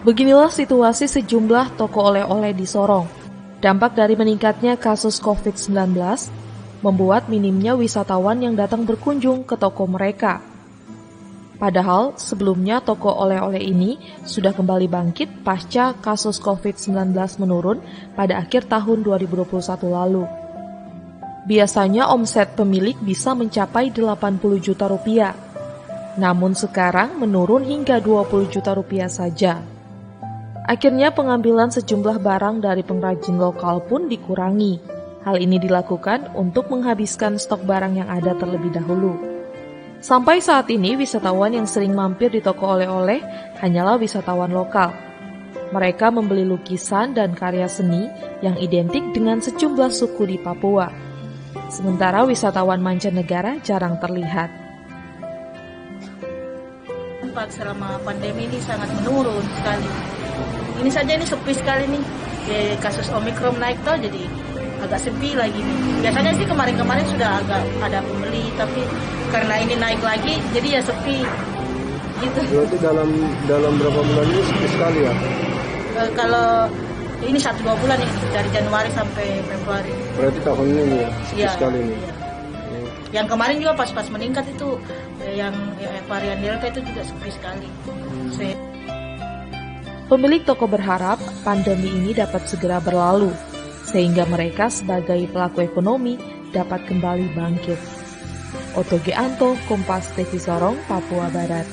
Beginilah situasi sejumlah toko oleh-oleh di Sorong. Dampak dari meningkatnya kasus COVID-19 membuat minimnya wisatawan yang datang berkunjung ke toko mereka. Padahal sebelumnya toko oleh-oleh ini sudah kembali bangkit pasca kasus COVID-19 menurun pada akhir tahun 2021 lalu. Biasanya omset pemilik bisa mencapai 80 juta rupiah, namun sekarang menurun hingga 20 juta rupiah saja. Akhirnya pengambilan sejumlah barang dari pengrajin lokal pun dikurangi. Hal ini dilakukan untuk menghabiskan stok barang yang ada terlebih dahulu. Sampai saat ini, wisatawan yang sering mampir di toko oleh-oleh hanyalah wisatawan lokal. Mereka membeli lukisan dan karya seni yang identik dengan sejumlah suku di Papua. Sementara wisatawan mancanegara jarang terlihat. Selama pandemi ini sangat menurun sekali. Ini saja ini sepi sekali nih. Kasus Omikron naik tuh jadi agak sepi lagi nih. Biasanya sih kemarin-kemarin sudah agak ada pembeli, tapi karena ini naik lagi, jadi ya sepi. Gitu. Berarti dalam berapa bulan ini sepi sekali ya? Kalau ini 1-2 bulan nih, dari Januari sampai Februari. Berarti tahun ini ya, sepi sekali nih. Iya. Yang kemarin juga pas meningkat itu, yang varian Delta itu juga sepi sekali. Pemilik toko berharap pandemi ini dapat segera berlalu, sehingga mereka sebagai pelaku ekonomi dapat kembali bangkit. Oto G. Anto, Kompas TV Sorong, Papua Barat.